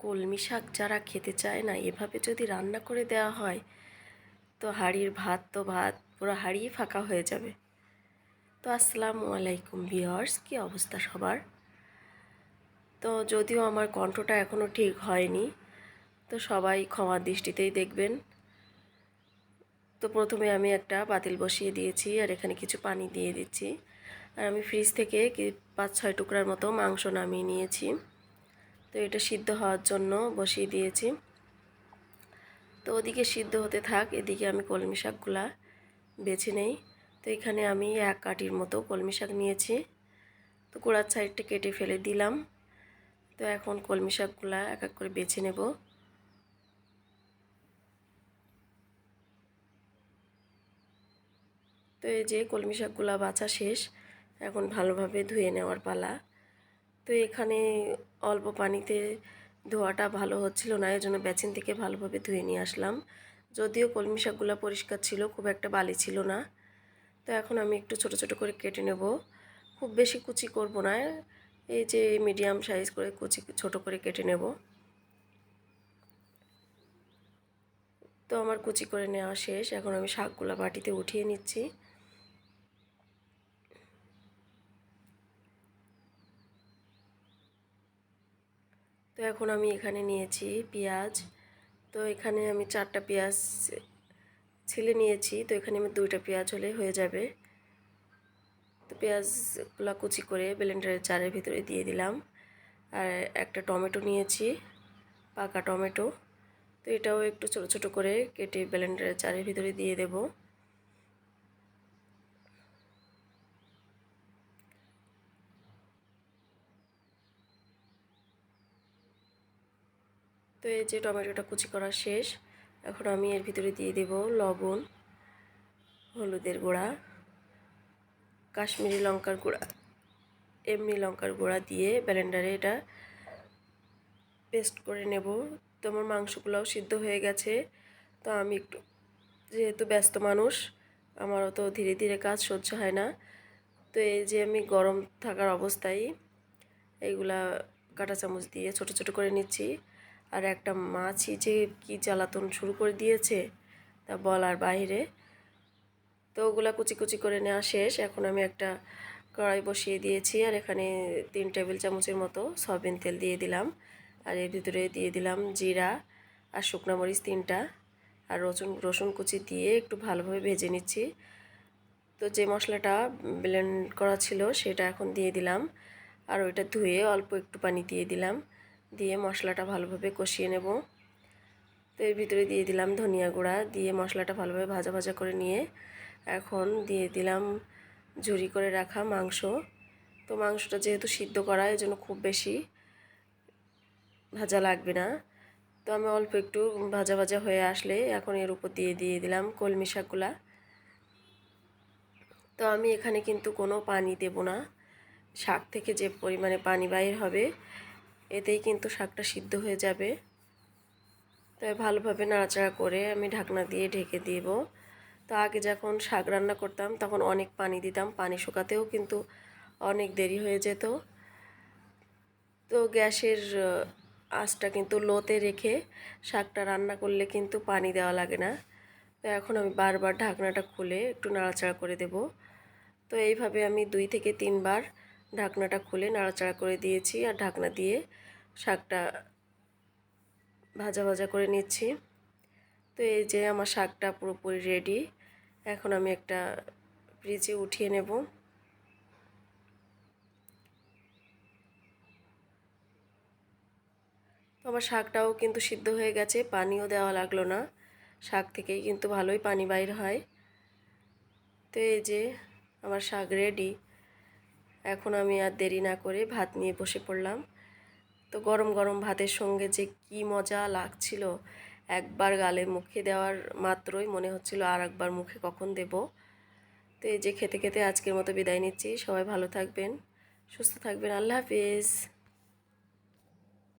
কলমি শাক যারা খেতে চায় না, এভাবে যদি রান্না করে দেওয়া হয় তো হাঁড়ির ভাত পুরো হাঁড়িই ফাঁকা হয়ে যাবে। তো আসসালামু আলাইকুম ভিউয়ার্স, কী অবস্থা সবার? তো যদিও আমার কণ্ঠটা এখনও ঠিক হয়নি, তো সবাই ক্ষমার দৃষ্টিতেই দেখবেন। তো প্রথমে আমি একটা পাতিল বসিয়ে দিয়েছি আর এখানে কিছু পানি দিয়ে দিচ্ছি। আর আমি ফ্রিজ থেকে 5-6 টুকরার মতো মাংস নামিয়ে নিয়েছি। তো এটা সিদ্ধ হওয়ার জন্য বসিয়ে দিয়েছি। তো ওদিকে সিদ্ধ হতে থাক, এদিকে আমি কলমি শাকগুলা বেছে নেই। তো এখানে আমি 1 কাঠির মতো কলমি শাক নিয়েছি। তো গোড়ার সাইডটা কেটে ফেলে দিলাম। তো এখন কলমি শাকগুলা এক এক করে বেছে নেব। তো এই যে কলমি শাকগুলা বাছা শেষ, এখন ভালোভাবে ধুয়ে নেওয়ার পালা। তো এখানে অল্প পানিতে ধোয়াটা ভালো হচ্ছিল না, এই জন্য বেসিন থেকে ভালোভাবে ধুয়ে নিয়ে আসলাম। যদিও কলমি শাকগুলো পরিষ্কার ছিল, খুব একটা বালি ছিল না। তো এখন আমি একটু ছোট ছোট করে কেটে নেব, খুব বেশি কুচি করব না, এই যে মিডিয়াম সাইজ করে ছোট করে কেটে নেব। তো আমার কুচি করে নেওয়া শেষ, এখন আমি শাকগুলো বাটিতে উঠিয়ে নিচ্ছি। তো এখন আমি এখানে নিয়েছি পেঁয়াজ। তো এখানে আমি 4টা পেঁয়াজ ছিলে নিয়েছি। তো এখানে আমি 2টা পেঁয়াজ হলে হয়ে যাবে। তো পেঁয়াজগুলো কুচি করে ব্লেন্ডারের জারের ভিতরে দিয়ে দিলাম। আর একটা টমেটো নিয়েছি, পাকা টমেটো। তো এটাও একটু ছোট ছোট করে কেটে ব্লেন্ডারের জারের ভিতরে দিয়ে দেব। তো এই যে টমেটোটা কুচি করা শেষ, এখন আমি এর ভিতরে দিয়ে দেব লবণ, হলুদের গুঁড়া, কাশ্মীরি লঙ্কার গুঁড়া, এমনি লঙ্কার গুঁড়া দিয়ে ব্লেন্ডারে এটা পেস্ট করে নেব। তো আমার মাংসগুলোও সিদ্ধ হয়ে গেছে। তো আমি একটু, যেহেতু ব্যস্ত মানুষ, আমারও তো ধীরে ধীরে কাজ সহ্য হয় না। তো এই যে আমি গরম থাকার অবস্থায় এইগুলা কাঁটা চামচ দিয়ে ছোট ছোট করে নিচ্ছি। আর একটা মাছি যে কি জ্বালাতন শুরু করে দিয়েছে তা বলার বাইরে। তো ওগুলা কুচি কুচি করে নেওয়া শেষ, এখন আমি একটা কড়াই বসিয়ে দিয়েছি আর এখানে 3 টেবিল চামচের মতো সয়াবিন তেল দিয়ে দিলাম। আর এর ভিতরে দিয়ে দিলাম জিরা আর শুকনো মরিচ 3টা, আর রসুন কুচি দিয়ে একটু ভালোভাবে ভেজে নিচ্ছি। তো যে মশলাটা ব্লেন্ড করা ছিল সেটা এখন দিয়ে দিলাম, আর ওইটা ধুয়ে অল্প একটু পানি দিয়ে দিলাম, দিয়ে মশলাটা ভালোভাবে কষিয়ে নেব। তো এর ভিতরে দিয়ে দিলাম ধনিয়া গুঁড়া, দিয়ে মশলাটা ভালোভাবে ভাজা ভাজা করে নিয়ে এখন দিয়ে দিলাম ঝুরি করে রাখা মাংস। তো মাংসটা যেহেতু সিদ্ধ করা, এই জন্য খুব বেশি ভাজা লাগবে না। তো আমি অল্প একটু ভাজা ভাজা হয়ে আসলে এখন এর উপর দিয়ে দিলাম কলমি শাকগুলা। তো আমি এখানে কিন্তু কোনো পানি দেব না, শাক থেকে যে পরিমাণে পানি বাইর হবে এতেই কিন্তু শাকটা সিদ্ধ হয়ে যাবে। তো ভালোভাবে নাড়াচাড়া করে আমি ঢাকনা দিয়ে ঢেকে দিব। তো আগে যখন শাক রান্না করতাম তখন অনেক পানি দিতাম, পানি শুকাতেও কিন্তু অনেক দেরি হয়ে যেত। তো গ্যাসের আঁচটা কিন্তু লোতে রেখে শাকটা রান্না করলে কিন্তু পানি দেওয়া লাগে না। তো এখন আমি বারবার ঢাকনাটা খুলে একটু নাড়াচাড়া করে দেব। তো এইভাবে আমি 2 থেকে 3 বার ঢাকনাটা খুলে নাড়াচাড়া করে দিয়েছি আর ঢাকনা দিয়ে শাকটা ভাজা ভাজা করে নিচ্ছি। তো এই যে আমার শাকটা পুরোপুরি রেডি, এখন আমি একটা ফ্রিজে উঠিয়ে নেব। তো আমার শাকটাও কিন্তু সিদ্ধ হয়ে গেছে, পানিও দেওয়া লাগলো না, শাক থেকেই কিন্তু ভালোই পানি বাইর হয়। তো এই যে আমার শাক রেডি, এখন আমি আর দেরি না করে ভাত নিয়ে বসে পড়লাম। তো গরম গরম ভাতের সঙ্গে যে কি মজা লাগছিল, একবার গালে মুখে দেওয়ার মাত্রই মনে হচ্ছিল আর একবার মুখে কখন দেব। তো এই যে খেতে খেতে আজকের মতো বিদায় নিচ্ছি। সবাই ভালো থাকবেন, সুস্থ থাকবেন, আল্লাহ হাফিজ।